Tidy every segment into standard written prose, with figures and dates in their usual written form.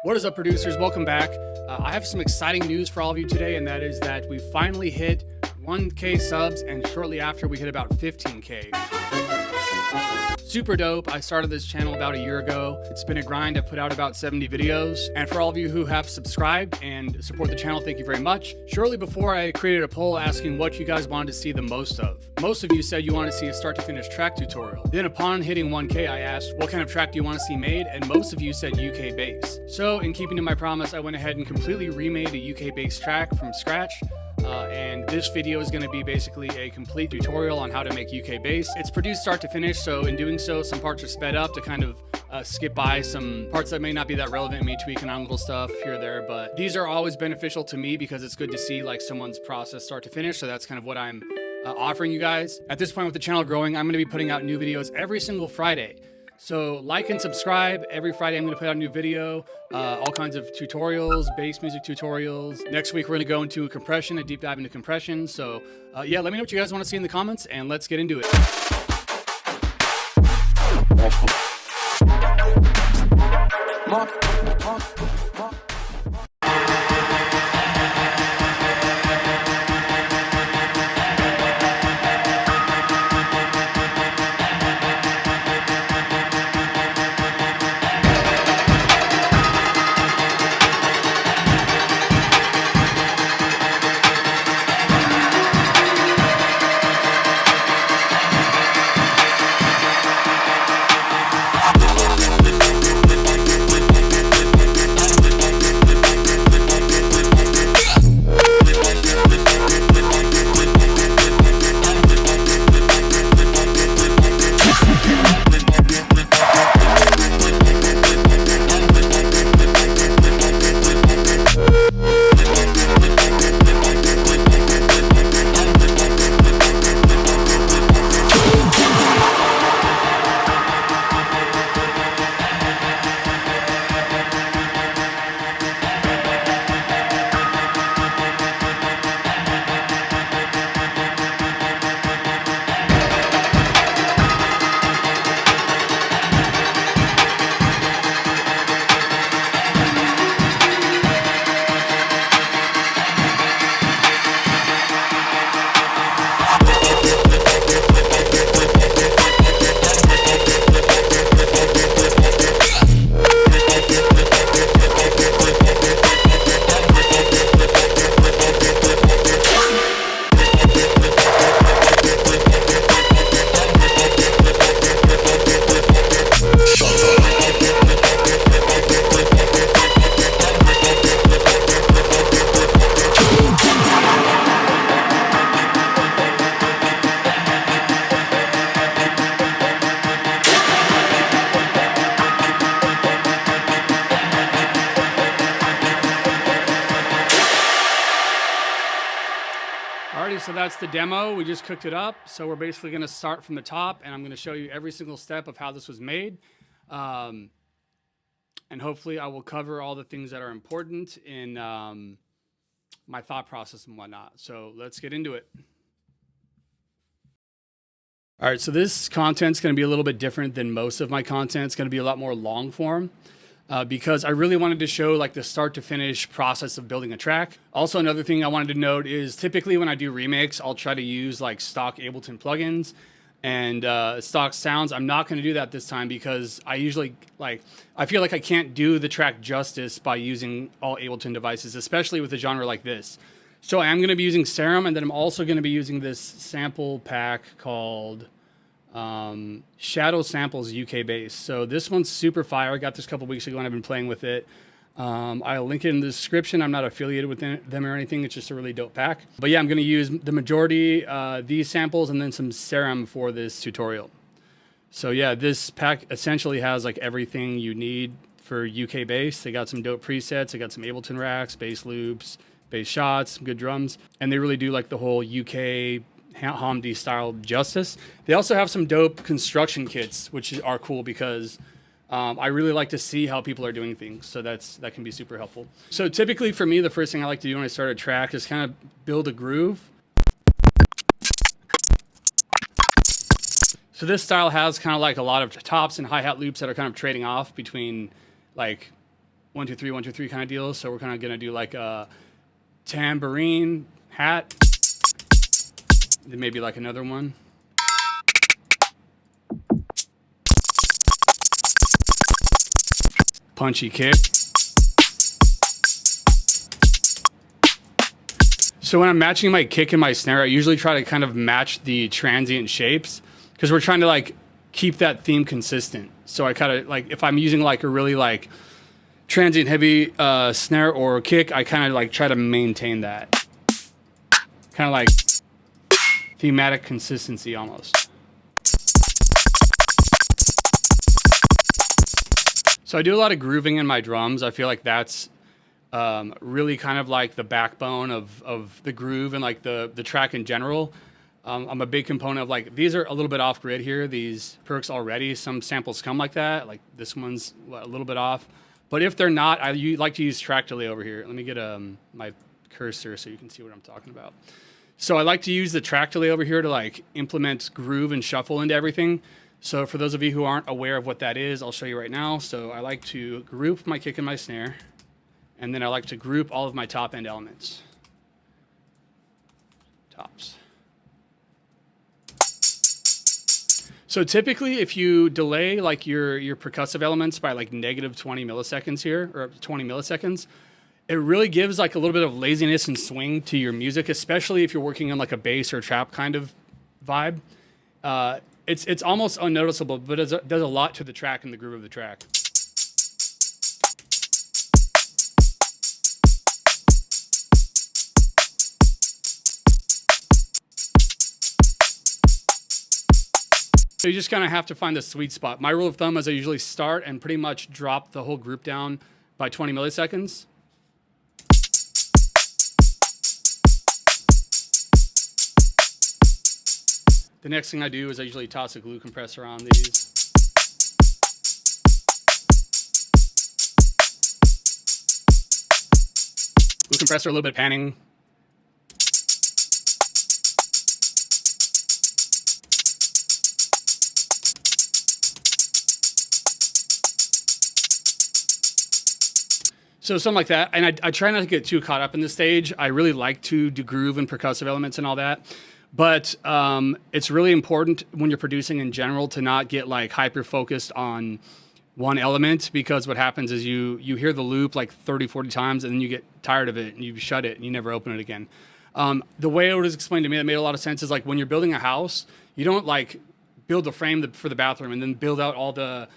What is up, producers? Welcome back. I have some exciting news for all of you today, and that is that we finally hit 1K subs, and shortly after we hit about 15K. Super dope. I started this channel about a year ago. It's been a grind. I've put out about 70 videos. And for all of you who have subscribed and support the channel, thank you very much. Shortly before, I created a poll asking what you guys wanted to see the most of. Most of you said you wanted to see a start to finish track tutorial. Then upon hitting 1K, I asked, what kind of track do you want to see made? And most of you said UK bass. So in keeping to my promise, I went ahead and completely remade a UK bass track from scratch. And this video is going to be basically a complete tutorial on how to make UK bass. It's produced start to finish, so in doing so, some parts are sped up to kind of skip by some parts that may not be that relevant, me tweaking on little stuff here or there, but these are always beneficial to me because it's good to see like someone's process start to finish, so that's kind of what I'm offering you guys. At this point with the channel growing, I'm going to be putting out new videos every single Friday. So like and subscribe. Every Friday I'm going to put out a new video, all kinds of tutorials, bass music tutorials. Next week we're going to go into compression, a deep dive into compression. So yeah, let me know what you guys want to see in the comments and let's get into it. Alrighty, so that's the demo. We just cooked it up. So we're basically going to start from the top, and I'm going to show you every single step of how this was made. And hopefully I will cover all the things that are important in my thought process and whatnot. So let's get into it. All right, so this content's going to be a little bit different than most of my content. It's going to be a lot more long form. Because I really wanted to show like the start to finish process of building a track. Also, another thing I wanted to note is typically when I do remakes, I'll try to use like stock Ableton plugins and stock sounds. I'm not going to do that this time because I usually I feel like I can't do the track justice by using all Ableton devices, especially with a genre like this. So I am going to be using Serum, and then I'm also going to be using this sample pack called Shadow Samples UK Bass. So this one's super fire. I got this a couple weeks ago and I've been playing with it. I'll link it in the description. I'm not affiliated with them or anything. It's just a really dope pack. But yeah, I'm going to use the majority these samples and then some Serum for this tutorial. So yeah, this pack essentially has like everything you need for UK bass. They got some dope presets. They got some Ableton racks, bass loops, bass shots, some good drums, and they really do like the whole UK Hamdi style justice. They also have some dope construction kits, which are cool because I really like to see how people are doing things. So that can be super helpful. So typically for me, the first thing I like to do when I start a track is kind of build a groove. So this style has kind of like a lot of tops and hi-hat loops that are kind of trading off between like 1 2 3 1 2 3 kind of deal. So we're kind of gonna do like a tambourine hat, then maybe like another one. Punchy kick. So when I'm matching my kick and my snare, I usually try to kind of match the transient shapes because we're trying to like keep that theme consistent. So I kind of like, if I'm using like a really like transient heavy snare or kick, I kind of like try to maintain that. Kind of like thematic consistency almost. So I do a lot of grooving in my drums. I feel like that's really kind of like the backbone of the groove and like the track in general. I'm a big component of like, these are a little bit off grid here, these perks already. Some samples come like that, like this one's a little bit off. But if they're not, I like to use track delay over here. Let me get my cursor so you can see what I'm talking about. So I like to use the track delay over here to like implement groove and shuffle into everything. So for those of you who aren't aware of what that is, I'll show you right now. So I like to group my kick and my snare, and then I like to group all of my top end elements. Tops. So typically if you delay like your percussive elements by like negative 20 milliseconds here, or 20 milliseconds, it really gives like a little bit of laziness and swing to your music, especially if you're working on like a bass or trap kind of vibe. It's almost unnoticeable, but it does a lot to the track and the groove of the track. So you just kind of have to find the sweet spot. My rule of thumb is I usually start and pretty much drop the whole group down by 20 milliseconds. The next thing I do is I usually toss a glue compressor on these. Glue compressor, a little bit of panning. So something like that. And I try not to get too caught up in this stage. I really like to do groove and percussive elements and all that. But it's really important when you're producing in general to not get like hyper focused on one element, because what happens is you hear the loop like 30, 40 times and then you get tired of it and you shut it and you never open it again. The way it was explained to me that made a lot of sense is like when you're building a house, you don't like build the frame for the bathroom and then build out all the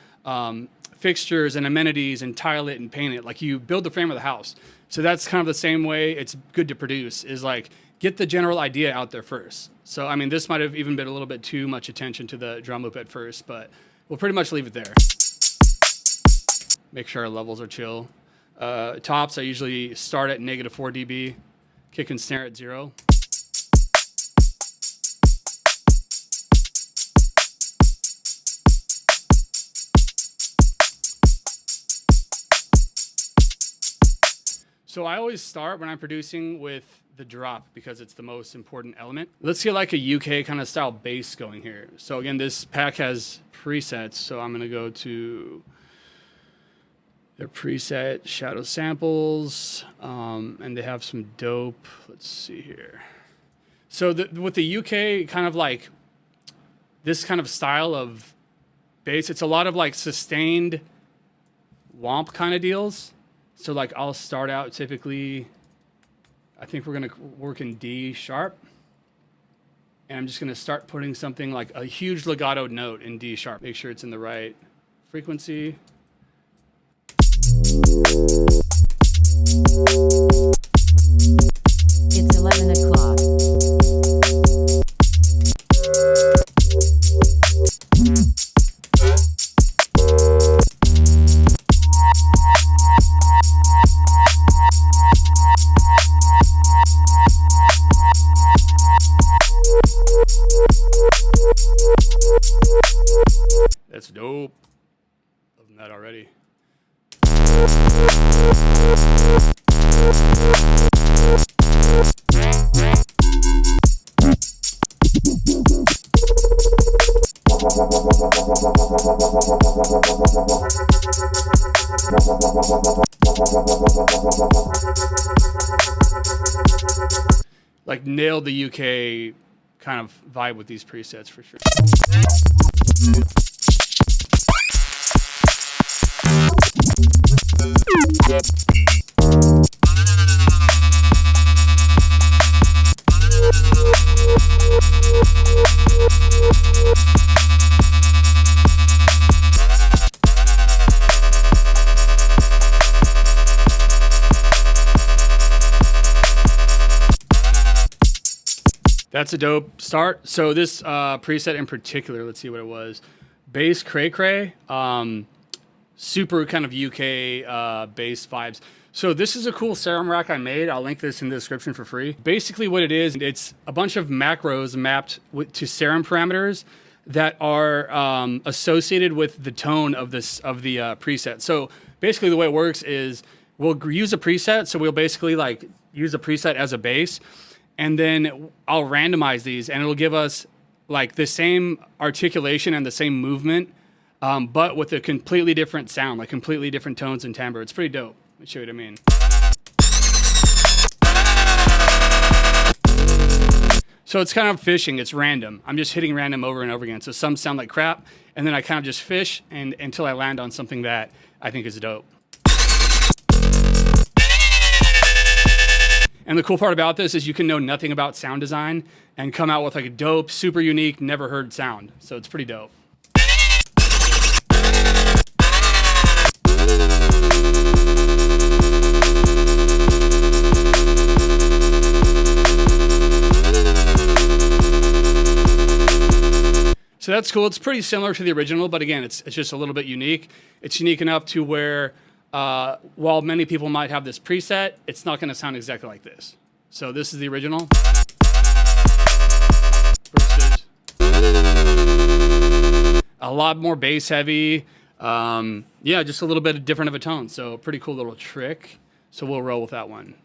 fixtures and amenities and tile it and paint it. Like you build the frame of the house. So that's kind of the same way it's good to produce, is like get the general idea out there first. So, I mean, this might have even been a little bit too much attention to the drum loop at first, but we'll pretty much leave it there. Make sure our levels are chill. Tops, I usually start at negative 4 dB, kick and snare at 0. So I always start when I'm producing with the drop because it's the most important element. Let's get like a UK kind of style bass going here. So again, this pack has presets. So I'm gonna go to their preset shadow samples, and they have some dope. Let's see here. So with the UK kind of like this kind of style of bass, it's a lot of like sustained womp kind of deals. So like I'll start out typically, I think we're gonna work in D sharp. And I'm just gonna start putting something like a huge legato note in D sharp. Make sure it's in the right frequency. It's 11 o'clock. That's dope. Love that already. Like nailed the UK kind of vibe with these presets for sure. That's a dope start. So this preset in particular, let's see what it was. Bass cray cray, super kind of UK bass vibes. So this is a cool serum rack I made. I'll link this in the description for free. Basically what it is, it's a bunch of macros mapped to serum parameters that are associated with the tone of the preset. So basically the way it works is we'll use a preset. So we'll basically like use a preset as a bass, and then I'll randomize these and it'll give us like the same articulation and the same movement, but with a completely different sound, like completely different tones and timbre. It's pretty dope. Let me show you what I mean. So it's kind of fishing, it's random. I'm just hitting random over and over again. So some sound like crap, and then I kind of just fish and until I land on something that I think is dope. And the cool part about this is you can know nothing about sound design and come out with like a dope, super unique, never heard sound. So it's pretty dope. So that's cool. It's pretty similar to the original, but again, it's just a little bit unique. It's unique enough to where while many people might have this preset, it's not going to sound exactly like this. So this is the original. Versus a lot more bass heavy. Yeah, just a little bit different of a tone. So pretty cool little trick. So we'll roll with that one.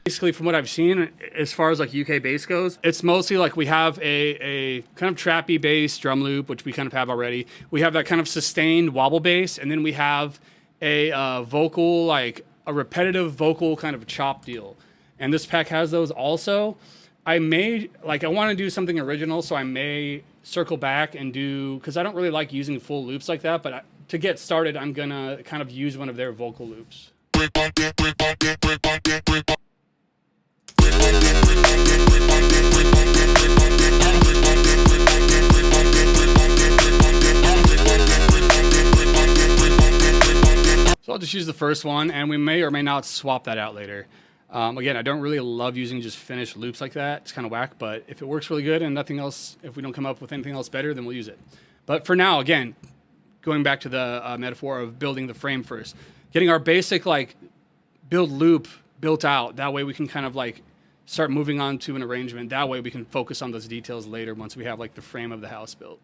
Basically, from what I've seen, as far as like UK bass goes, it's mostly like we have a kind of trappy bass drum loop, which we kind of have already. We have that kind of sustained wobble bass, and then we have a vocal, like a repetitive vocal kind of chop deal. And this pack has those also. I want to do something original, so I may circle back and do, because I don't really like using full loops like that, but to get started, I'm gonna kind of use one of their vocal loops. So I'll just use the first one, and we may or may not swap that out later. Again, I don't really love using just finished loops like that. It's kind of whack, but if it works really good and nothing else, if we don't come up with anything else better, then we'll use it. But for now, again, going back to the metaphor of building the frame first, getting our basic like build loop built out. That way we can kind of like start moving on to an arrangement. That way we can focus on those details later once we have like the frame of the house built.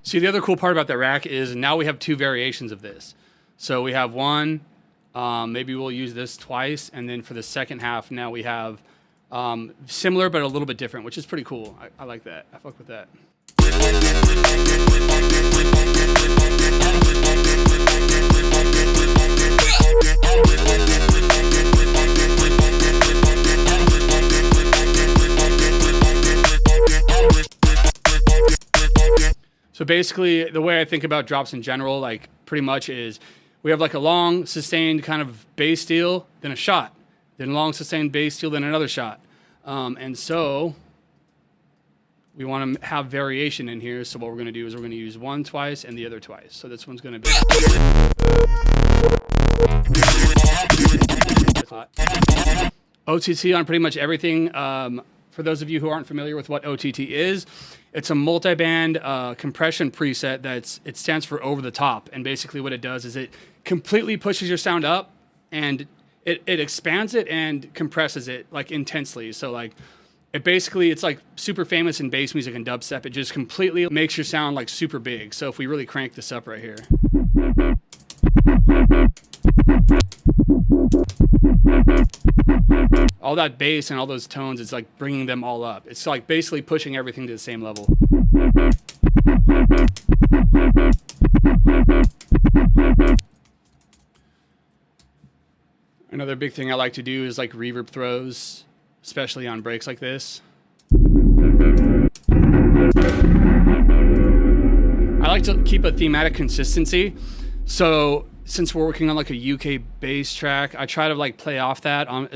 See, the other cool part about that rack is now we have two variations of this. So we have one, maybe we'll use this twice, and then for the second half, now we have similar but a little bit different, which is pretty cool. I like that. I fuck with that. So basically, the way I think about drops in general, like pretty much is we have like a long sustained kind of bass steal, then a shot, then a long sustained bass steal, then another shot. And so we want to have variation in here. So what we're going to do is we're going to use one twice and the other twice. So this one's going to be OTT on pretty much everything. for those of you who aren't familiar with what OTT is, it's a multi-band compression preset it stands for over the top. And basically what it does is it completely pushes your sound up, and it expands it and compresses it like intensely. So like it's like super famous in bass music and dubstep. It just completely makes your sound like super big. So if we really crank this up right here. All that bass and all those tones, it's like bringing them all up. It's like basically pushing everything to the same level. Another big thing I like to do is like reverb throws, especially on breaks like this. I like to keep a thematic consistency. So since we're working on like a UK bass track, I try to like play off that on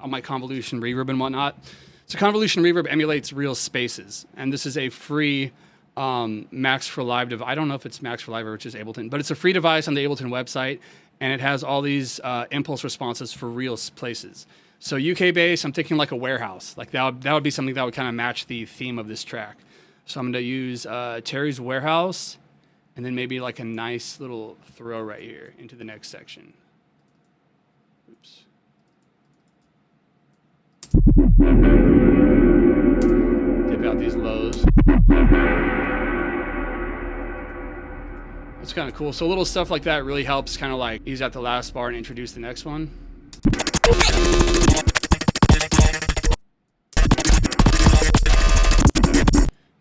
my convolution reverb and whatnot. So convolution reverb emulates real spaces, and this is a free Max for Live device. I don't know if it's Max for Live or just Ableton, but it's a free device on the Ableton website, and it has all these impulse responses for real places. So UK bass, I'm thinking like a warehouse. Like that would be something that would kind of match the theme of this track. So I'm going to use Terry's Warehouse, and then maybe like a nice little throw right here into the next section. Oops. Dip out these lows. That's kind of cool. So little stuff like that really helps kind of like ease out the last bar and introduce the next one.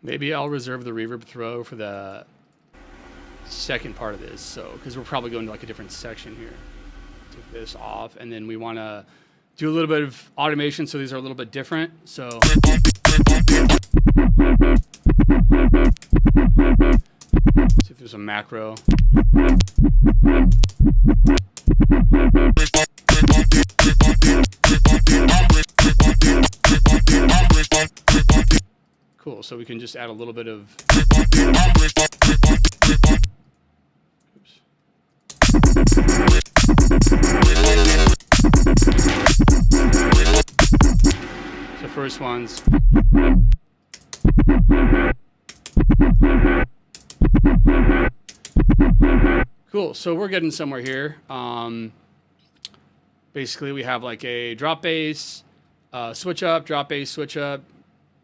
Maybe I'll reserve the reverb throw for the second part of this, so because we're probably going to like a different section here. Take this off, and then we want to do a little bit of automation, so these are a little bit different. So see if there's a macro. Cool, so we can just add a little bit of... Oops. So first one's... Cool, so we're getting somewhere here. Basically, we have like a drop bass, switch up, drop bass, switch up.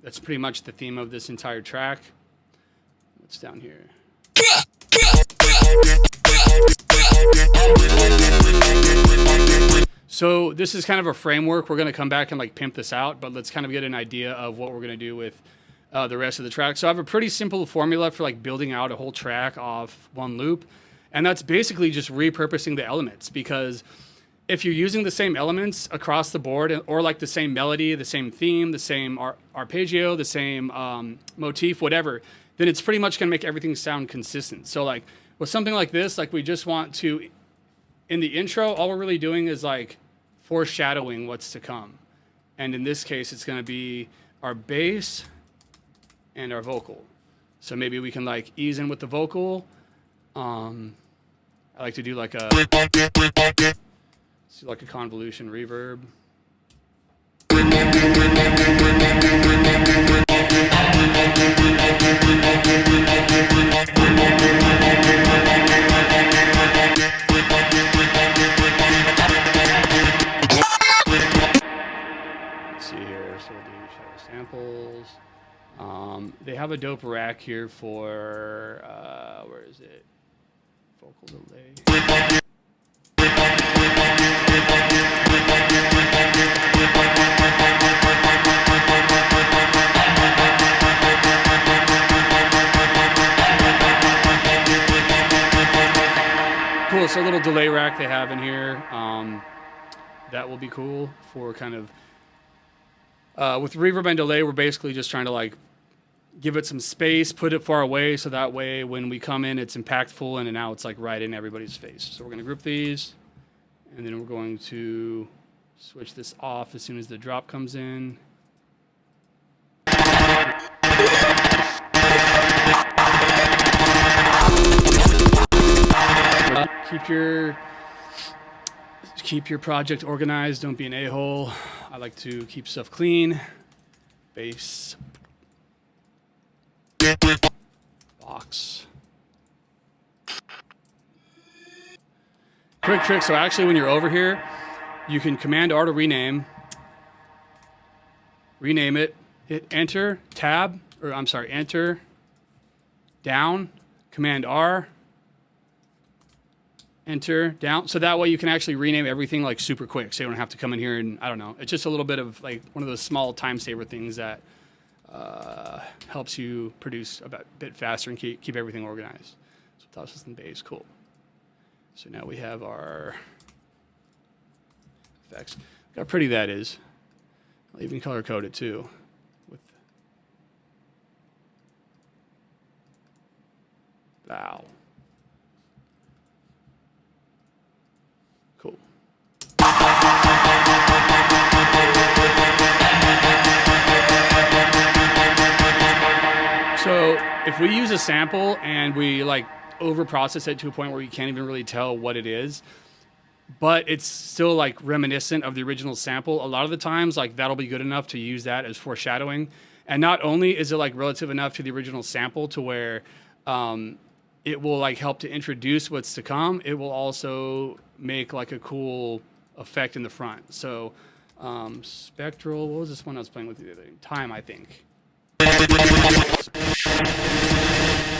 That's pretty much the theme of this entire track. What's down here? So this is kind of a framework. We're going to come back and like pimp this out, but let's kind of get an idea of what we're going to do with the rest of the track. So I have a pretty simple formula for like building out a whole track off one loop. And that's basically just repurposing the elements, because if you're using the same elements across the board, or like the same melody, the same theme, the same arpeggio, the same motif, whatever, then it's pretty much going to make everything sound consistent. So like with something like this, like we just want to, in the intro, all we're really doing is like foreshadowing what's to come. And in this case, it's going to be our bass and our vocal. So maybe we can like ease in with the vocal. I like to do like a convolution reverb. Let's see here. So we'll do shadow samples. They have a dope rack here for where is it? Vocal delay. Cool, so a little delay rack they have in here. That will be cool for kind of, with reverb and delay, we're basically just trying to like give it some space, put it far away, so that way when we come in, it's impactful, and now it's like right in everybody's face. So we're gonna group these, and then we're going to switch this off as soon as the drop comes in. Keep your project organized. Don't be an a-hole. I like to keep stuff clean. bass box. Quick trick, so actually when you're over here, you can Command R to rename it, hit enter, tab, or I'm sorry, enter, down, Command R, enter, down. So that way you can actually rename everything like super quick. So you don't have to come in here and, I don't know. It's just a little bit of like one of those small time saver things that helps you produce a bit faster and keep everything organized. So top system bass, cool. So now we have our effects. Look how pretty that is. I'll even color code it too. Wow. Cool. So if we use a sample and we like over process it to a point where you can't even really tell what it is, but it's still like reminiscent of the original sample, a lot of the times like that'll be good enough to use that as foreshadowing. And not only is it like relative enough to the original sample to where it will like help to introduce what's to come, it will also make like a cool effect in the front. So spectral, what was this one I was playing with the other day? Time, I think.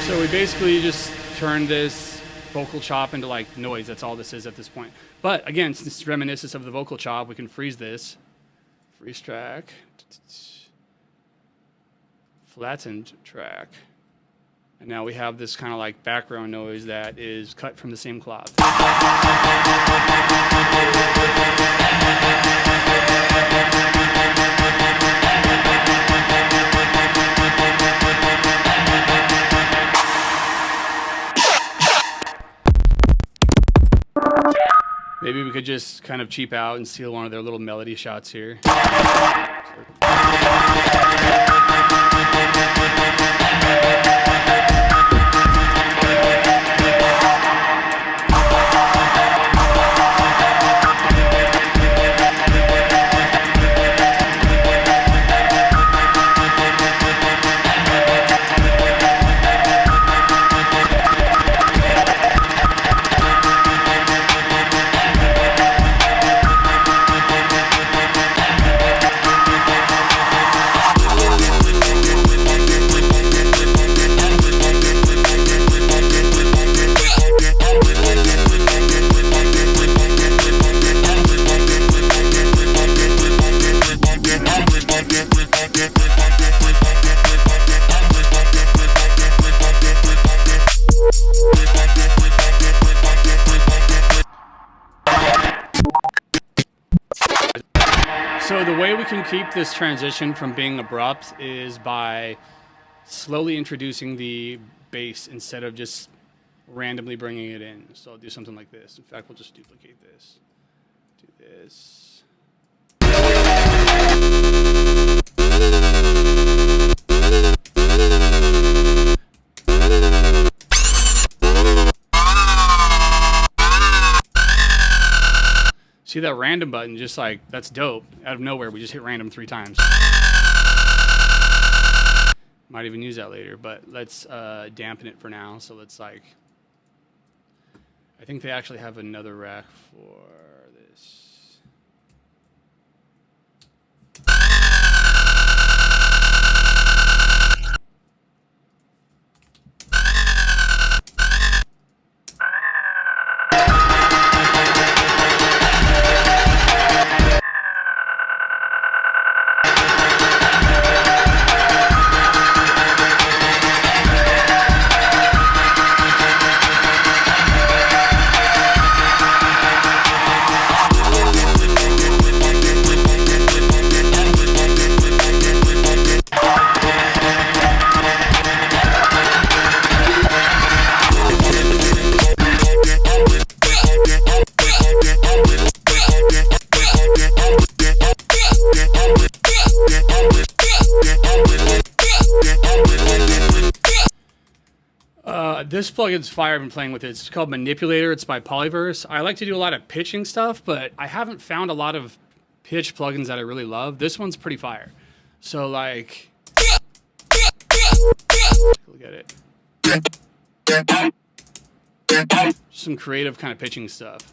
So we basically just turn this vocal chop into like noise. That's all this is at this point. But again, since it's reminiscent of the vocal chop, we can freeze this. Freeze track. Flattened track. And now we have this kind of like background noise that is cut from the same cloth. Maybe we could just kind of cheap out and steal one of their little melody shots here. So the way we can keep this transition from being abrupt is by slowly introducing the bass instead of just randomly bringing it in. So I'll do something like this. In fact, we'll just duplicate this. Do this. See that random button, just like, that's dope. Out of nowhere, we just hit random 3 times. Might even use that later, but let's dampen it for now. So let's like, I think they actually have another rack for this. This plugin's fire. I've been playing with it. It's called Manipulator. It's by Polyverse. I like to do a lot of pitching stuff, but I haven't found a lot of pitch plugins that I really love. This one's pretty fire. So like, look at it. Some creative kind of pitching stuff.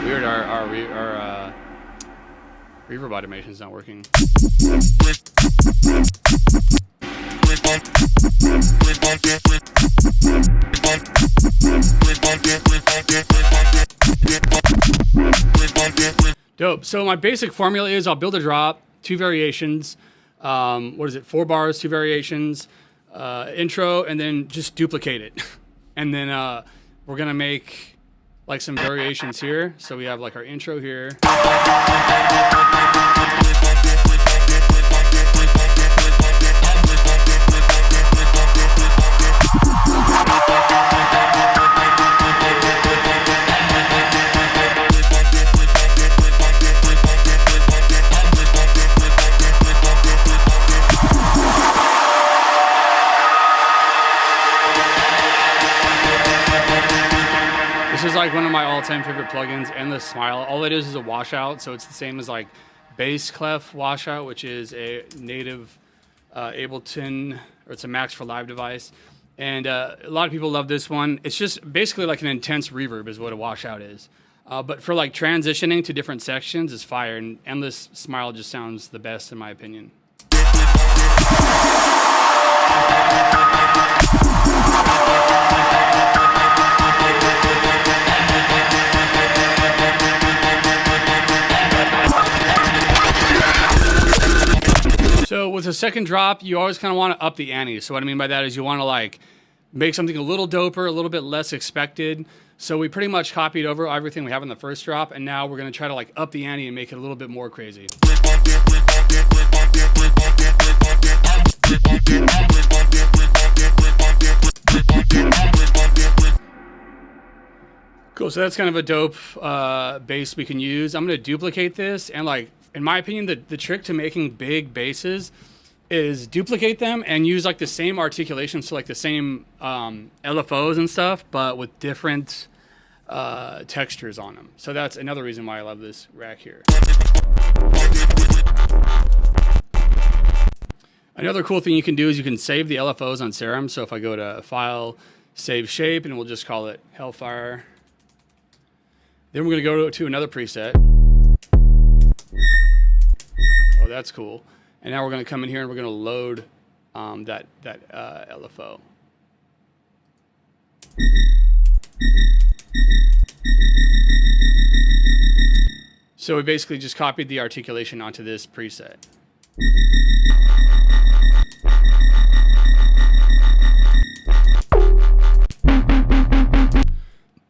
Weird, our reverb automation is not working. Dope. So my basic formula is I'll build a drop, 2 variations. What is it? 4 bars, 2 variations, intro, and then just duplicate it. And then we're gonna make like some variations here. So we have like our intro here. This is like one of my all-time favorite plugins, Endless Smile. All it is a washout, so it's the same as like bass clef washout, which is a native Ableton, or it's a Max for Live device. And a lot of people love this one. It's just basically like an intense reverb is what a washout is. But for like transitioning to different sections is fire, and Endless Smile just sounds the best in my opinion. So with a second drop, you always kind of want to up the ante. So what I mean by that is you want to like make something a little doper, a little bit less expected. So we pretty much copied over everything we have in the first drop, and now we're going to try to like up the ante and make it a little bit more crazy. Cool, so that's kind of a dope bass we can use. I'm going to duplicate this, and like, in my opinion, the trick to making big basses is duplicate them and use like the same articulation, so like the same LFOs and stuff, but with different textures on them. So that's another reason why I love this rack here. Another cool thing you can do is you can save the LFOs on Serum. So if I go to File, Save Shape, and we'll just call it Hellfire. Then we're going to go to another preset. Oh, that's cool. And now we're going to come in here and we're going to load that LFO. So we basically just copied the articulation onto this preset.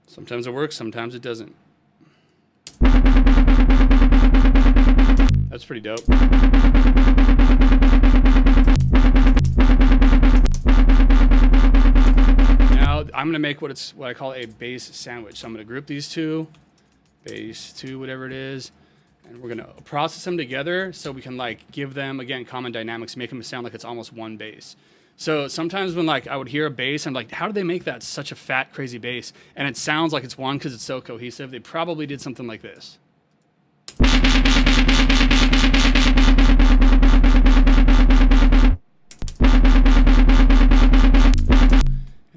Sometimes it works, sometimes it doesn't. That's pretty dope. Now I'm going to make what I call a bass sandwich. So I'm going to group these two, bass 2, whatever it is, and we're going to process them together so we can like give them again common dynamics, make them sound like it's almost one bass. So sometimes when like I would hear a bass, I'm like, how did they make that such a fat, crazy bass? And it sounds like it's one because it's so cohesive. They probably did something like this.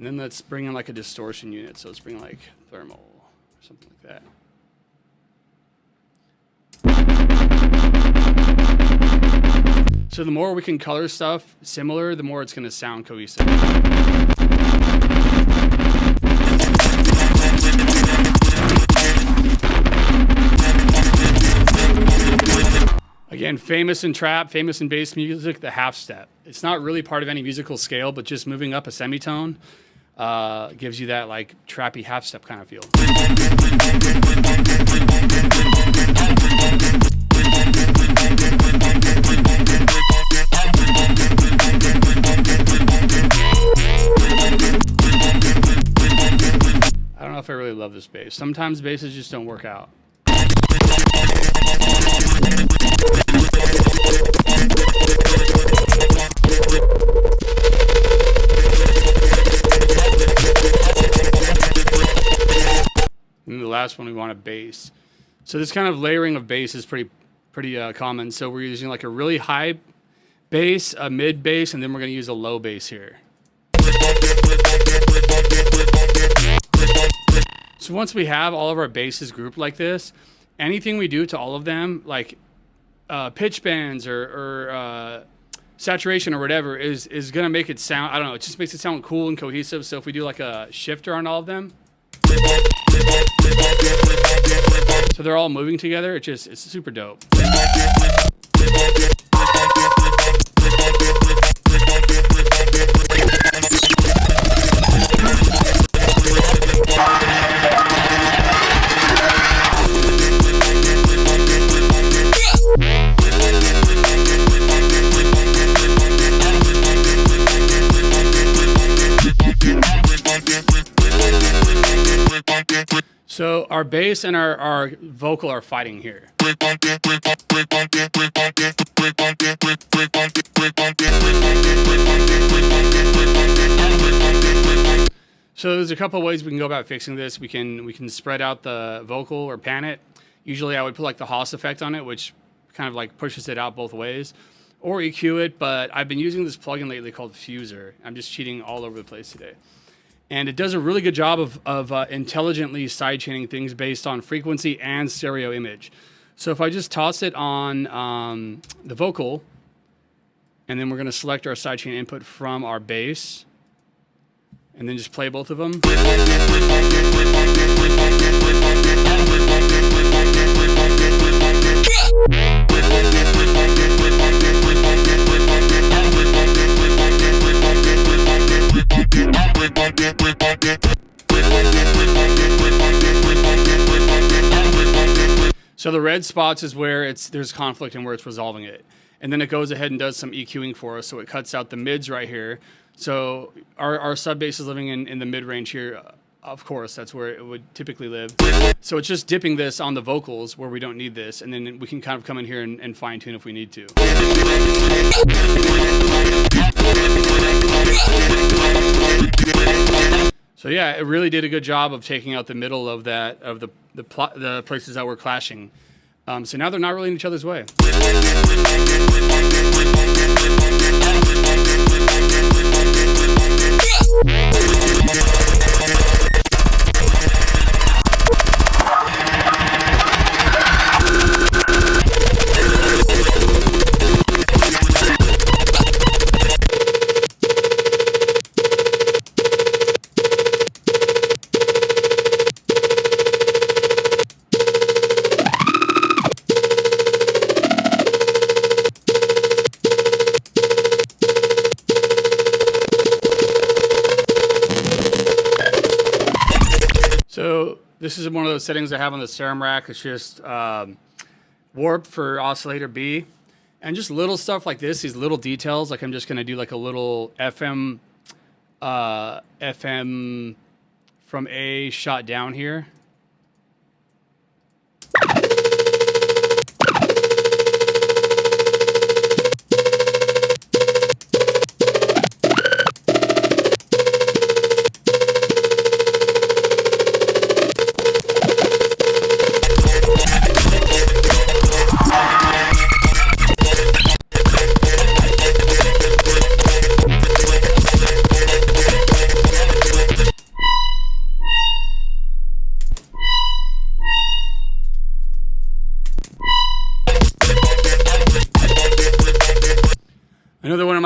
And then let's bring in like a distortion unit. So let's bring like thermal or something like that. So the more we can color stuff similar, the more it's going to sound cohesive. Again, famous in trap, famous in bass music, the half step. It's not really part of any musical scale, but just moving up a semitone gives you that like trappy half step kind of feel. I don't know if I really love this bass. Sometimes basses just don't work out. And the last one, we want a bass. So this kind of layering of bass is pretty common. So we're using like a really high bass, a mid bass, and then we're going to use a low bass here. So once we have all of our basses grouped like this, anything we do to all of them, like pitch bends or saturation or whatever, is going to make it sound, I don't know, it just makes it sound cool and cohesive. So if we do like a shifter on all of them, so they're all moving together, it's super dope. So our bass and our vocal are fighting here. So there's a couple of ways we can go about fixing this. We can spread out the vocal or pan it. Usually I would put like the Haas effect on it, which kind of like pushes it out both ways, or EQ it. But I've been using this plugin lately called Fuser. I'm just cheating all over the place today. And it does a really good job of intelligently sidechaining things based on frequency and stereo image. So if I just toss it on the vocal, and then we're going to select our sidechain input from our bass, and then just play both of them. So the red spots is where there's conflict and where it's resolving it. And then it goes ahead and does some EQing for us. So it cuts out the mids right here. So our sub bass is living in the mid range here. Of course, that's where it would typically live. So it's just dipping this on the vocals where we don't need this. And then we can kind of come in here and fine tune if we need to. So yeah, it really did a good job of taking out the middle of that, of the places that were clashing. So now they're not really in each other's way. So this is one of those settings I have on the Serum Rack. It's just warp for oscillator B, and just little stuff like this, these little details. Like I'm just going to do like a little FM from A shot down here.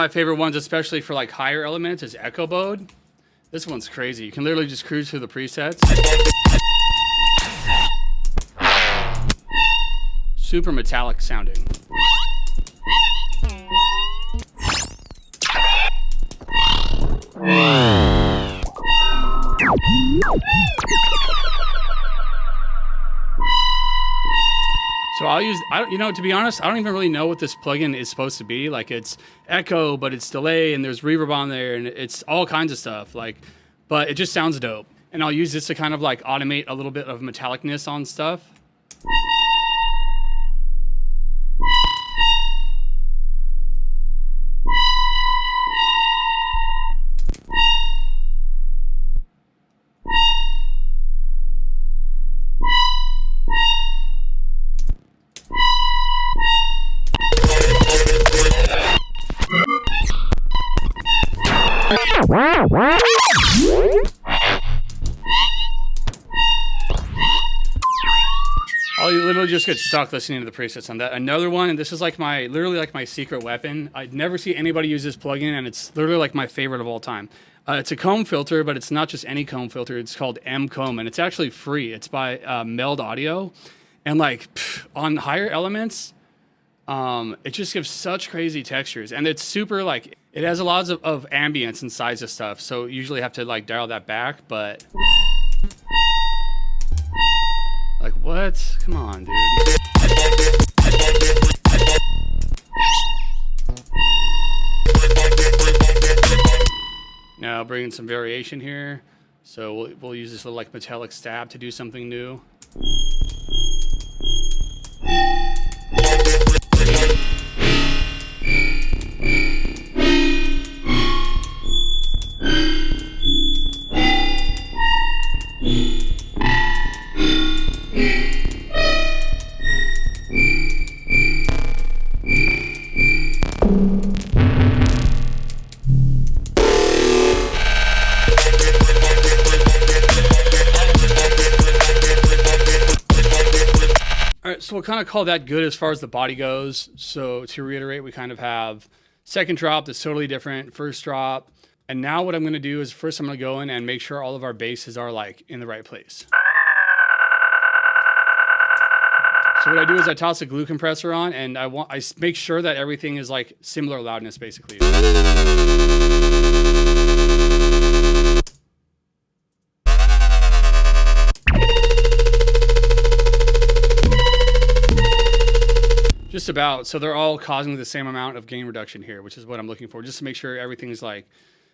my favorite ones, especially for like higher elements, is Echo Mode. This one's crazy. You can literally just cruise through the presets. Super metallic sounding. So I'll use, you know, to be honest, I don't even really know what this plugin is supposed to be. Like, it's echo, but it's delay, and there's reverb on there, and it's all kinds of stuff. Like, but it just sounds dope. And I'll use this to kind of like automate a little bit of metallicness on stuff. I'll literally just get stuck listening to the presets on that. Another one, and this is like my, literally like my secret weapon. I'd never see anybody use this plugin, and it's literally like my favorite of all time. It's a comb filter, but it's not just any comb filter. It's called M Comb, and it's actually free. It's by Meld Audio. And like on higher elements, it just gives such crazy textures. And it's super like, it has a lot of ambience and size of stuff. So you usually have to like dial that back, but like what? Come on, dude. Now bring in some variation here. So we'll use this little like metallic stab to do something new. All right, so we'll kind of call that good as far as the body goes. So to reiterate, we kind of have second drop that's totally different, first drop. And now what I'm gonna do is first I'm gonna go in and make sure all of our basses are like in the right place. So what I do is I toss a glue compressor on, and I make sure that everything is like similar loudness basically. Just about. So they're all causing the same amount of gain reduction here, which is what I'm looking for, just to make sure everything's like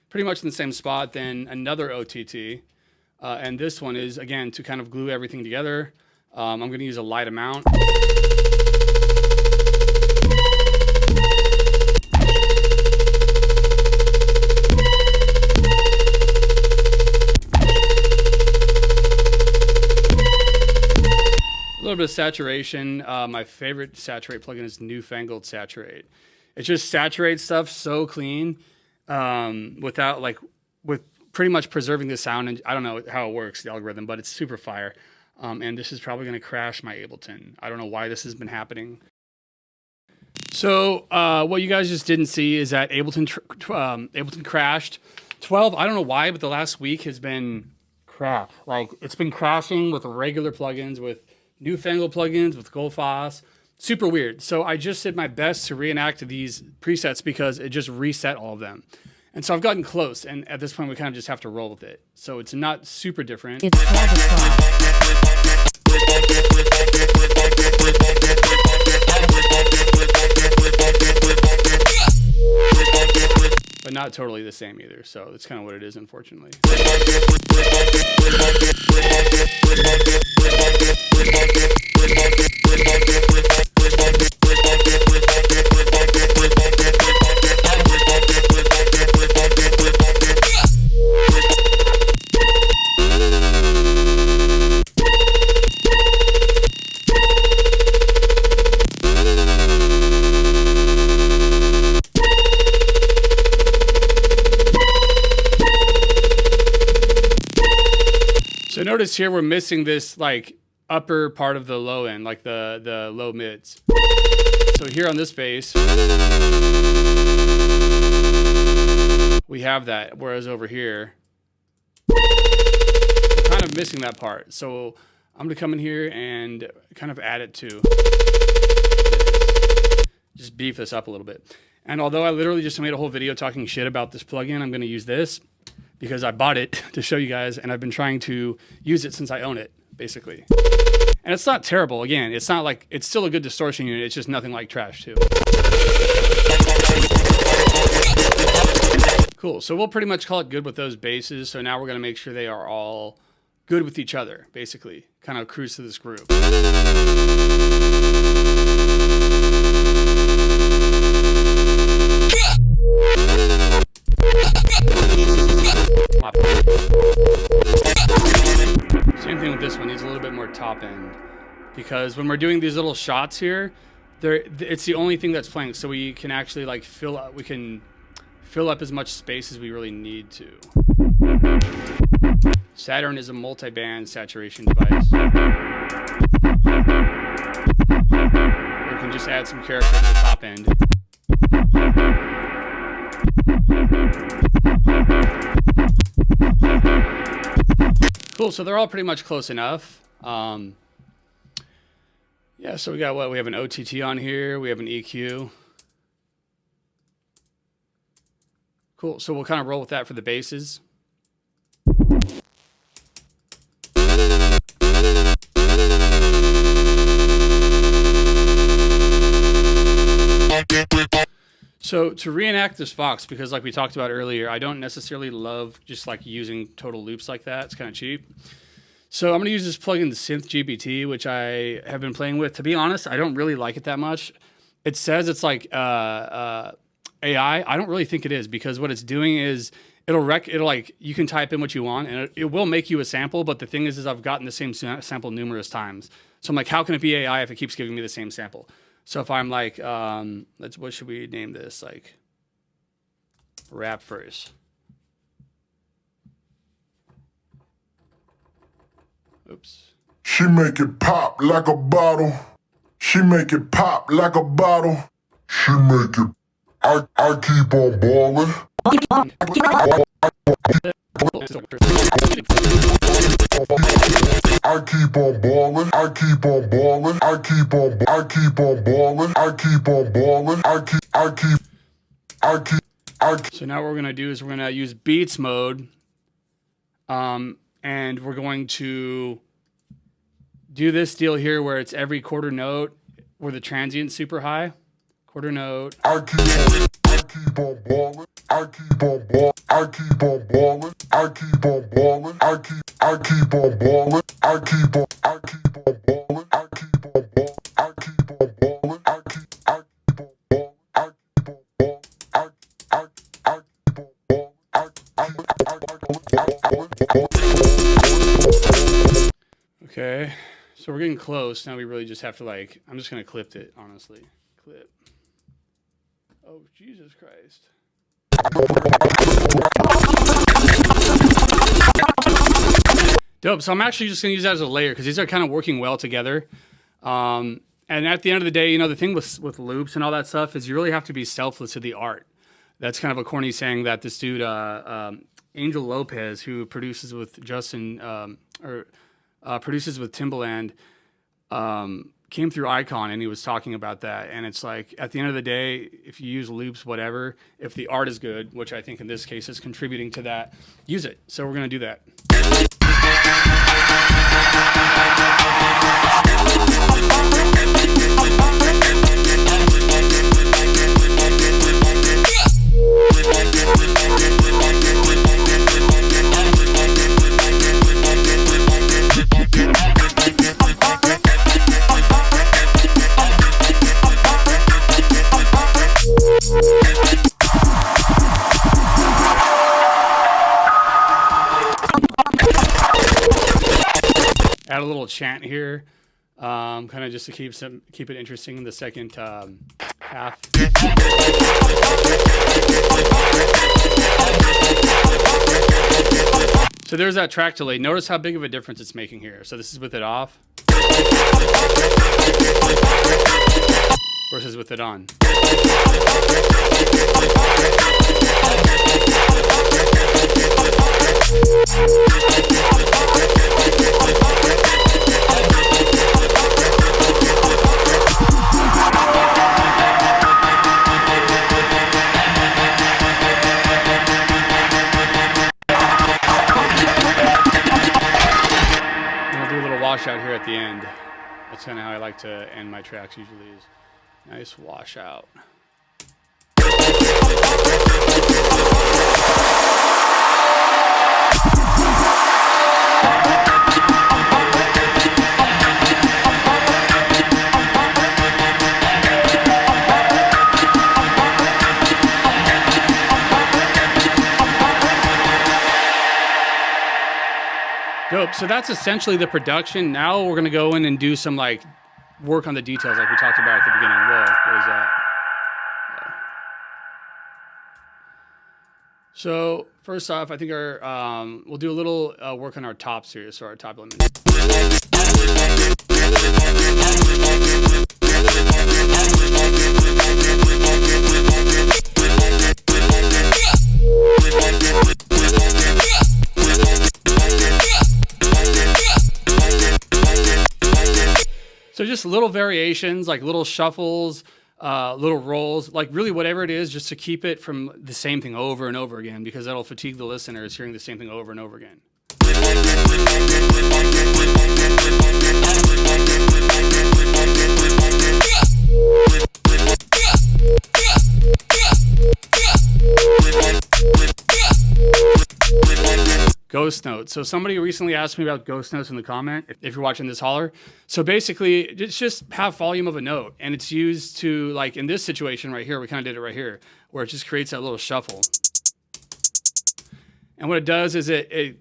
pretty much in the same spot. Then another OTT. And this one is, again, to kind of glue everything together. I'm going to use a light amount. A little bit of saturation. My favorite saturate plugin is Newfangled Saturate. It just saturates stuff so clean without like, with pretty much preserving the sound. And I don't know how it works, the algorithm, but it's super fire. And this is probably going to crash my Ableton. I don't know why this has been happening. So what you guys just didn't see is that Ableton crashed. 12, I don't know why, but the last week has been crap. Like, it's been crashing with regular plugins, with newfangled plugins, with Goldfoss. Super weird. So I just did my best to reenact these presets because it just reset all of them. And so I've gotten close, and at this point we kind of just have to roll with it. So it's not super different. It's but not totally the same either. So that's kind of what it is, unfortunately. So notice here we're missing this like upper part of the low end, like the low mids. So here on this bass, we have that. Whereas over here, we're kind of missing that part. So I'm gonna come in here and kind of add it to, just beef this up a little bit. And although I literally just made a whole video talking shit about this plugin, I'm gonna use this because I bought it to show you guys, and I've been trying to use it since I own it, basically. And it's not terrible. Again, it's not like, it's still a good distortion unit. It's just nothing like trash too. Cool, so we'll pretty much call it good with those basses. So now we're gonna make sure they are all good with each other, basically. Kind of cruise to this groove. Same thing with this one, needs a little bit more top end. Because when we're doing these little shots here, it's the only thing that's playing. So we can actually like fill up as much space as we really need to. Saturn is a multi-band saturation device. We can just add some character to the top end. Cool, so they're all pretty much close enough. Yeah, so we got what? We have an OTT on here. We have an EQ. Cool, so we'll kind of roll with that for the basses. So to reenact this Vox, because like we talked about earlier, I don't necessarily love just like using total loops like that. It's kind of cheap. So I'm going to use this plugin, the Synth GPT, which I have been playing with. To be honest, I don't really like it that much. It says it's like AI. I don't really think it is, because what it's doing is it'll like, you can type in what you want and it will make you a sample. But the thing is I've gotten the same sample numerous times. So I'm like, how can it be AI if it keeps giving me the same sample? So if I'm like, what should we name this? Like rap verse. Oops. She make it pop like a bottle. She make it pop like a bottle. She make it. I keep on balling. I keep on balling. I keep on balling. I keep on balling. I keep on balling. I keep. So now what we're gonna do is we're gonna use beats mode. And we're going to do this deal here where it's every quarter note where the transient's super high. Quarter note. I keep on balling. I keep on balling. I keep on balling. I keep on balling. I keep on balling. I keep on balling. I keep on balling. I keep on balling. I keep on balling. I keep on balling. I keep on balling. Okay, so we're getting close. Now we really just have to like, I'm just gonna clip it, honestly. Clip. Oh, Jesus Christ. Dope, so I'm actually just gonna use that as a layer because these are kind of working well together. And at the end of the day, you know, the thing with loops and all that stuff is you really have to be selfless to the art. That's kind of a corny saying that this dude, Angel Lopez, who produces with produces with Timbaland, came through Icon, and he was talking about that. And it's like, at the end of the day, if you use loops, whatever, if the art is good, which I think in this case is contributing to that, use it. So we're going to do that. Add a little chant here, kind of just to keep it interesting in the second half. So there's that track delay. Notice how big of a difference it's making here. So this is with it off versus with it on. Washout here at the end. That's kind of how I like to end my tracks usually, is nice washout. Dope. So that's essentially the production. Now we're going to go in and do some like work on the details like we talked about at the beginning. Whoa, what is that? So first off, I think our we'll do a little work on our tops here. So our top element. So just little variations, like little shuffles, little rolls, like really whatever it is, just to keep it from the same thing over and over again, because that'll fatigue the listeners hearing the same thing over and over again. Ghost notes. So somebody recently asked me about ghost notes in the comment, if you're watching this, holler. So basically, it's just half volume of a note, and it's used to, like in this situation right here, we kind of did it right here, where it just creates that little shuffle. And what it does is it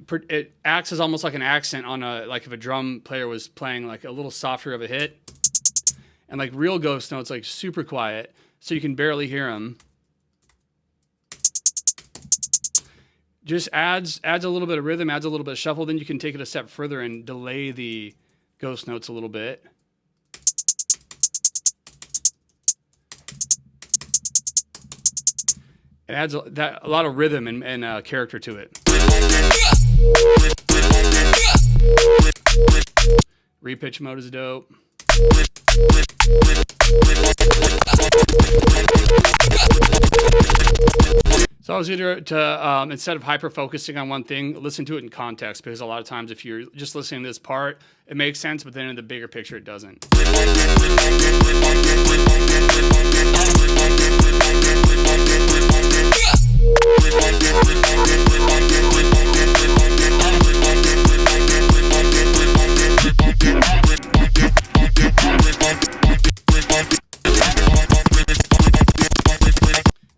acts as almost like an accent on a, like if a drum player was playing like a little softer of a hit, and like real ghost notes, like super quiet, so you can barely hear them. Just adds a little bit of rhythm, adds a little bit of shuffle. Then you can take it a step further and delay the ghost notes a little bit. It adds a lot of rhythm and character to it. Repitch mode is dope. So I was either to, instead of hyper-focusing on one thing, listen to it in context, because a lot of times if you're just listening to this part, it makes sense, but then in the bigger picture, it doesn't.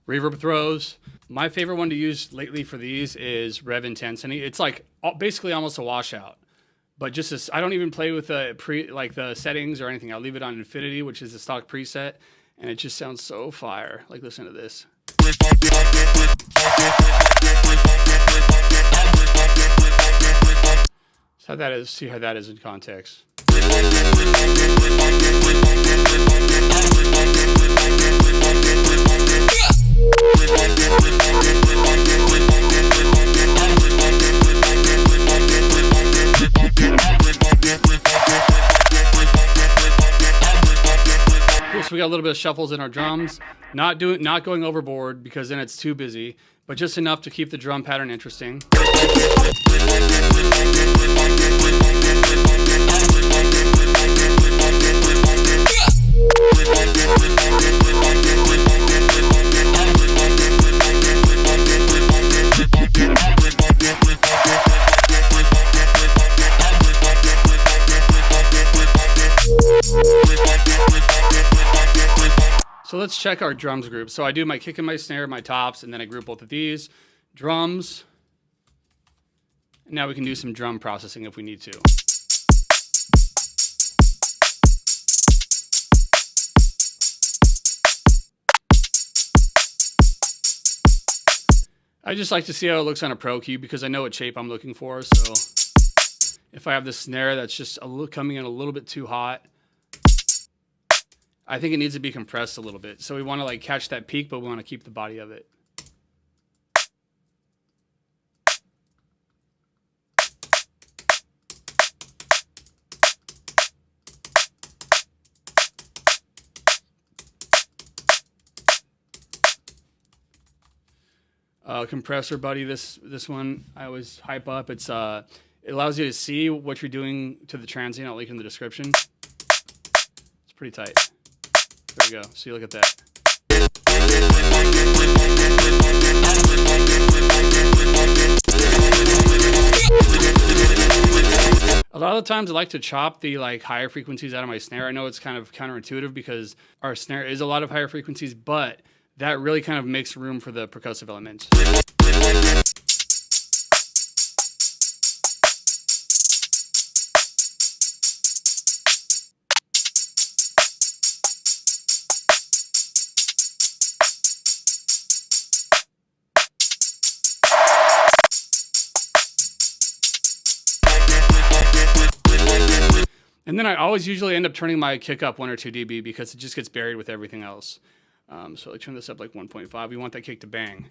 Reverb throws. My favorite one to use lately for these is Rev Intensity. It's like basically almost a washout, but just this, I don't even play with the settings or anything. I'll leave it on Infinity, which is the stock preset, and it just sounds so fire. Like, listen to this. So how that is, see how that is in context. Cool, so we got a little bit of shuffles in our drums. Not going overboard, because then it's too busy, but just enough to keep the drum pattern interesting. So let's check our drums group. So I do my kick and my snare, my tops, and then I group both of these. Drums. And now we can do some drum processing if we need to. I just like to see how it looks on a Pro Cube, because I know what shape I'm looking for. So if I have the snare that's just coming in a little bit too hot, I think it needs to be compressed a little bit. So we want to like catch that peak, but we want to keep the body of it. compressor buddy. This one I always hype up. It allows you to see what you're doing to the transient. I'll link in the description. It's pretty tight. There you go. See, look at that. A lot of the times I like to chop the higher frequencies out of my snare. I know it's kind of counterintuitive because our snare is a lot of higher frequencies, but that really kind of makes room for the percussive elements. And then I always usually end up turning my kick up 1 or 2 dB because it just gets buried with everything else. So I turn this up like 1.5. We want that kick to bang.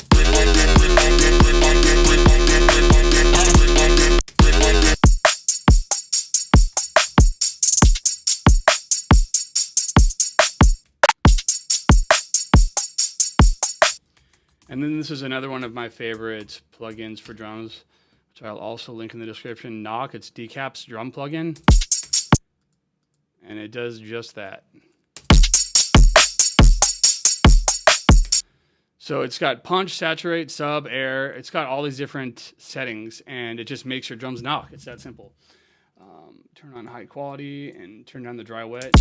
And then this is another one of my favorite plugins for drums, which I'll also link in the description. Knock, it's Decap's drum plugin. And it does just that. So it's got punch, saturate, sub, air. It's got all these different settings, and it just makes your drums knock. It's that simple. Turn on high quality and turn down the dry wet.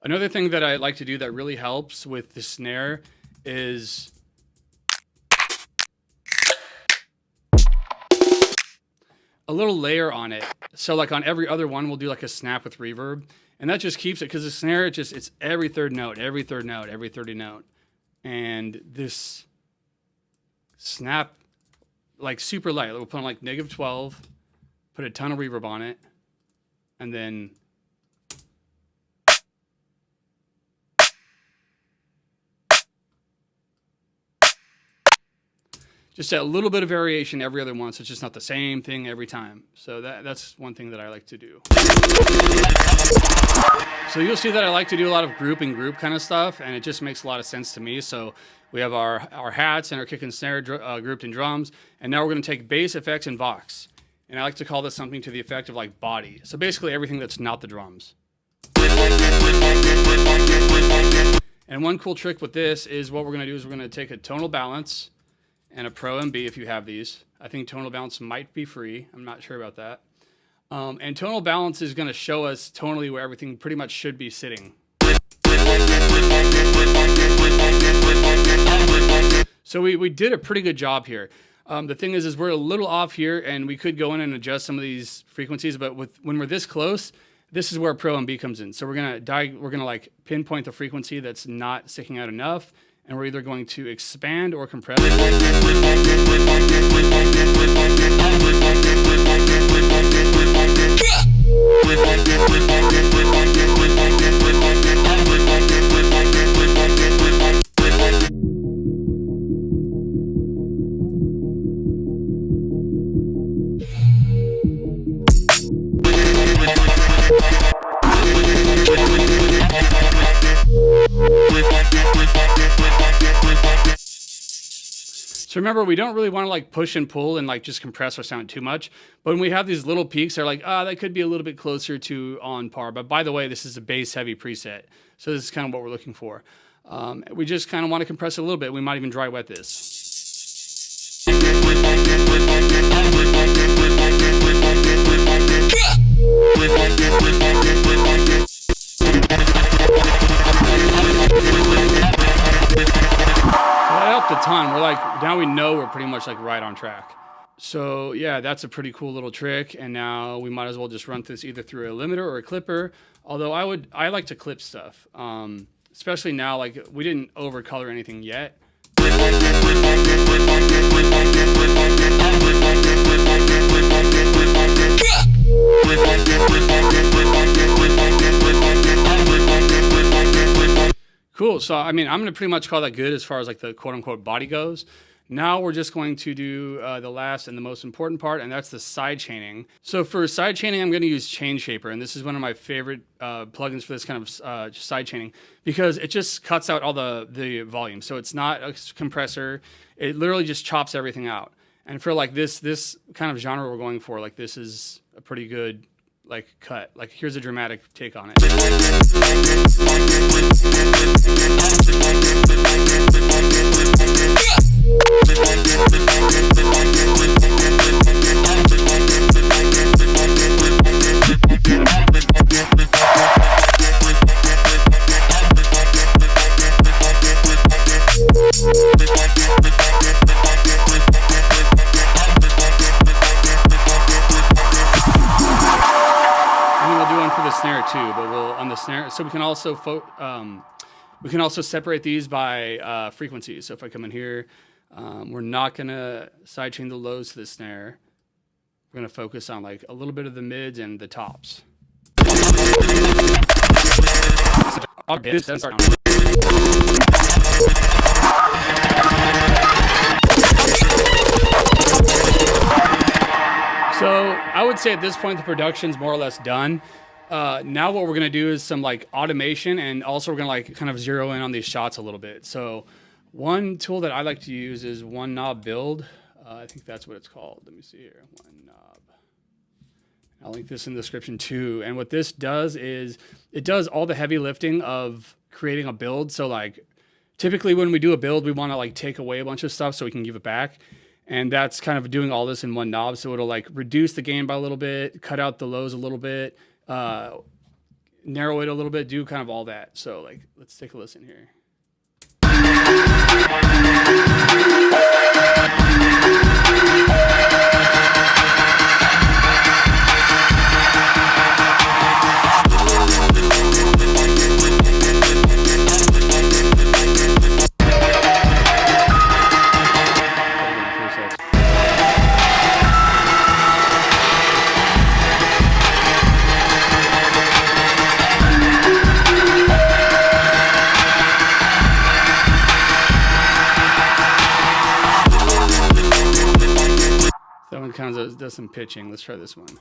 Another thing that I like to do that really helps with the snare is a little layer on it. So like on every other one, we'll do like a snap with reverb, and that just keeps it, because the snare, it's every third note, every third note, every 30 note. And this snap, like super light, we'll put on like -12, put a ton of reverb on it, and then just a little bit of variation every other one, so it's just not the same thing every time. So that's one thing that I like to do. So you'll see that I like to do a lot of group kind of stuff, and it just makes a lot of sense to me. So we have our hats and our kick and snare grouped in drums, and now we're going to take bass effects and vox. And I like to call this something to the effect of like body. So basically everything that's not the drums. And one cool trick with this is what we're going to do is we're going to take a tonal balance and a Pro MB if you have these. I think tonal balance might be free. I'm not sure about that. And tonal balance is going to show us tonally where everything pretty much should be sitting. So we did a pretty good job here. The thing is we're a little off here, and we could go in and adjust some of these frequencies, but when we're this close, this is where Pro MB comes in. So we're gonna like pinpoint the frequency that's not sticking out enough, and we're either going to expand or compress. So remember, we don't really want to like push and pull and like just compress our sound too much. But when we have these little peaks, they're like, that could be a little bit closer to on par. But by the way, this is a bass heavy preset. So this is kind of what we're looking for. We just kind of want to compress it a little bit. We might even dry wet this. A ton. We're like, now we know we're pretty much like right on track. So yeah, that's a pretty cool little trick. And now we might as well just run this either through a limiter or a clipper. Although I like to clip stuff, especially now, like we didn't overcolor anything yet. Cool. So, I mean, I'm going to pretty much call that good as far as like the quote unquote body goes. Now we're just going to do the last and the most important part, and that's the side chaining. So for side chaining, I'm going to use Chain Shaper, and this is one of my favorite plugins for this kind of side chaining because it just cuts out all the volume. So it's not a compressor. It literally just chops everything out. And for like this kind of genre we're going for, like this is a pretty good like cut. Like here's a dramatic take on it. Snare too, but we'll on the snare. So we can also separate these by frequencies. So if I come in here, we're not gonna sidechain the lows to the snare. We're gonna focus on like a little bit of the mids and the tops. So I would say at this point the production's more or less done. Now what we're gonna do is some like automation, and also we're gonna like kind of zero in on these shots a little bit. So one tool that I like to use is One Knob Build. I think that's what it's called. Let me see here. One Knob. I'll link this in the description too. And what this does is it does all the heavy lifting of creating a build. So like typically when we do a build, we want to like take away a bunch of stuff so we can give it back. And that's kind of doing all this in one knob. So it'll like reduce the gain by a little bit, cut out the lows a little bit, narrow it a little bit, do kind of all that. So like, let's take a listen here. That one kind of does some pitching. Let's try this one. So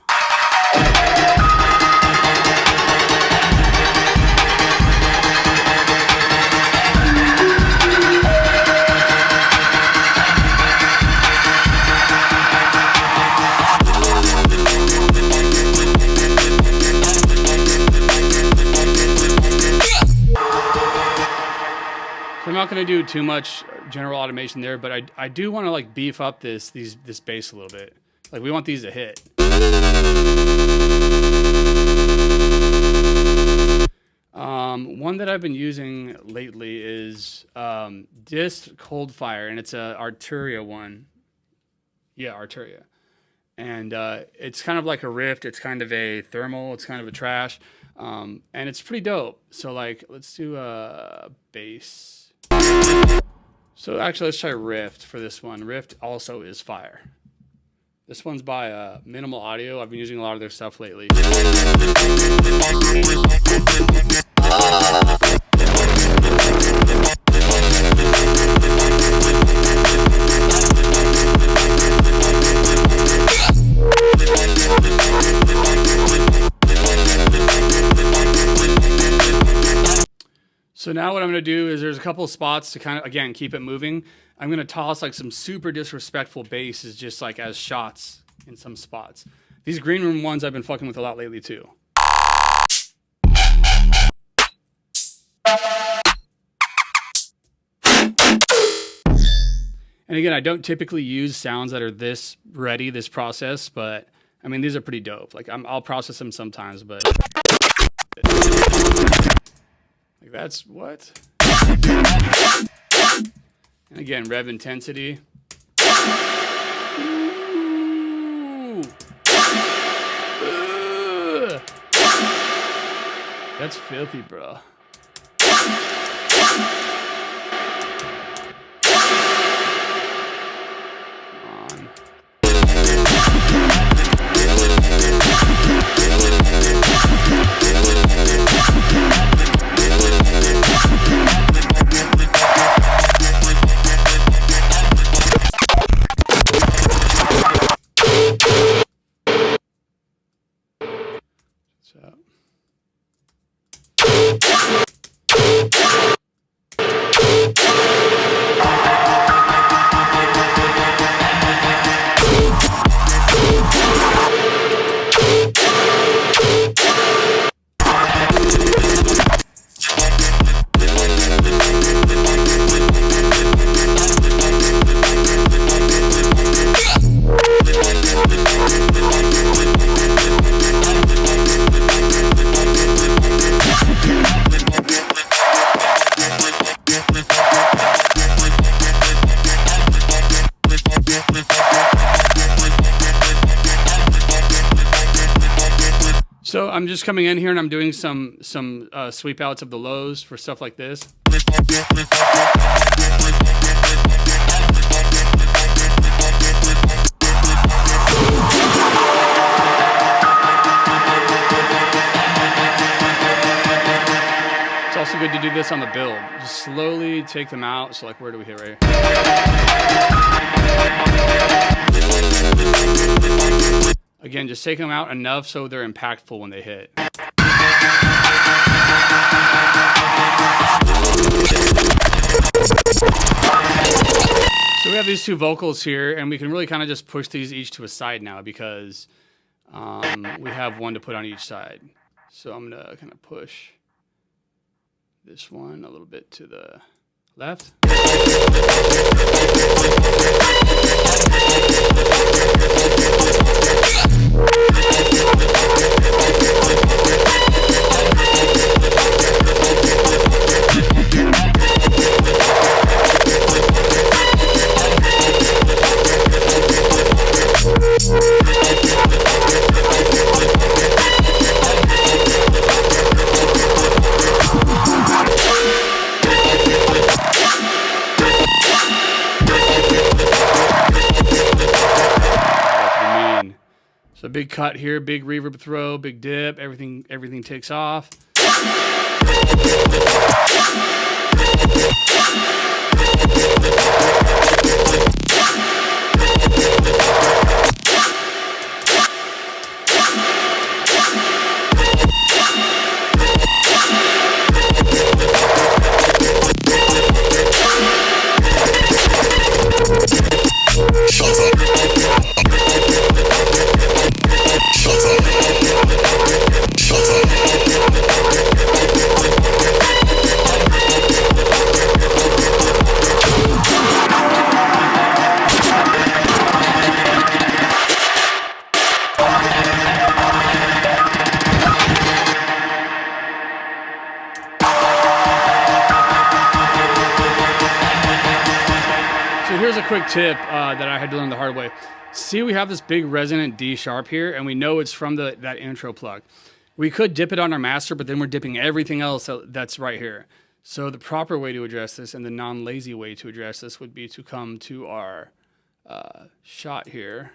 I'm not going to do too much general automation there, but I do want to like beef up this bass a little bit. Like we want these to hit. One that I've been using lately is Dist Cold Fire, and it's a Arturia one. Yeah, Arturia. And it's kind of like a Rift. It's kind of a thermal. It's kind of a trash. And it's pretty dope. So like, let's do a bass. So actually, let's try Rift for this one. Rift also is fire. This one's by Minimal Audio. I've been using a lot of their stuff lately. So now what I'm going to do is there's a couple of spots to kind of, again, keep it moving. I'm going to toss like some super disrespectful basses just like as shots in some spots. These green room ones I've been fucking with a lot lately too. And again, I don't typically use sounds that are this ready, this process, but I mean, these are pretty dope. Like I'll process them sometimes, but like that's what? And again, rev intensity. Ooh. That's filthy, bro. So. So I'm just coming in here and I'm doing some sweep outs of the lows for stuff like this. It's also good to do this on the build. Just slowly take them out. So like, where do we hit right here? Again, just take them out enough so they're impactful when they hit. So we have these two vocals here, and we can really kind of just push these each to a side now because we have one to put on each side. So I'm going to kind of push this one a little bit to the left. So big cut here, big reverb throw, big dip, everything takes off. So here's a quick tip that I had to learn the hard way. See, we have this big resonant D sharp here, and we know it's from that intro plug. We could dip it on our master, but then we're dipping everything else that's right here. So the proper way to address this and the non-lazy way to address this would be to come to our shot here.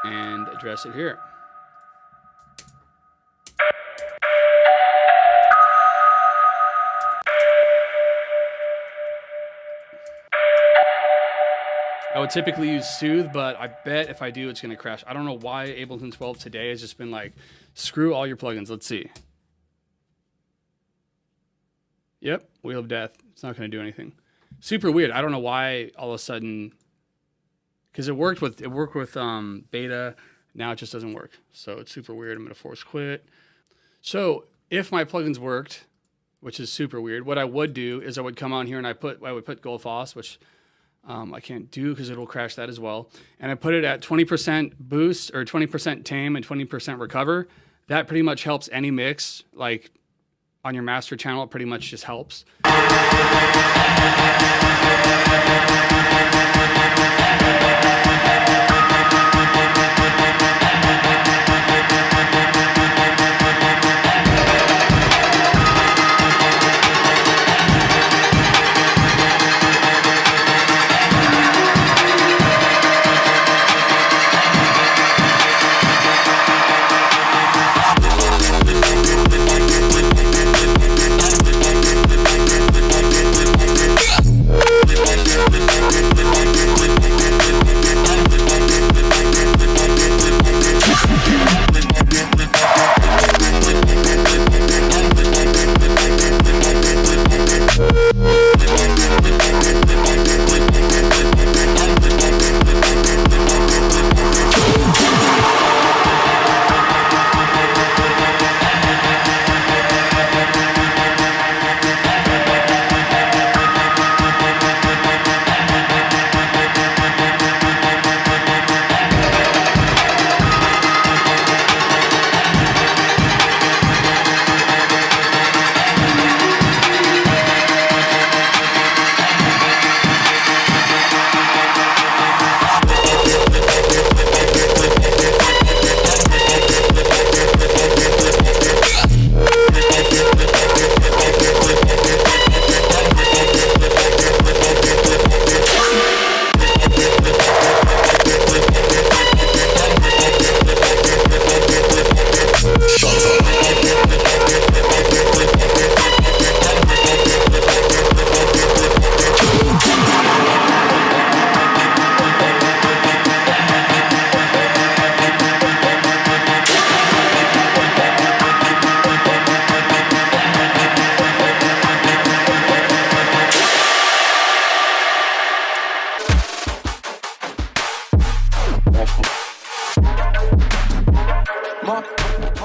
And address it here. I would typically use Soothe, but I bet if I do, it's going to crash. I don't know why Ableton 12 today has just been like, screw all your plugins. Let's see. Yep, Wheel of Death. It's not going to do anything. Super weird. I don't know why all of a sudden, because it worked with beta. Now it just doesn't work. So it's super weird. I'm going to force quit. So if my plugins worked, which is super weird, what I would do is I would come on here and I would put Goldfoss, which I can't do because it'll crash that as well. And I put it at 20% boost or 20% tame and 20% recover. That pretty much helps any mix. Like on your master channel, it pretty much just helps.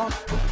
on.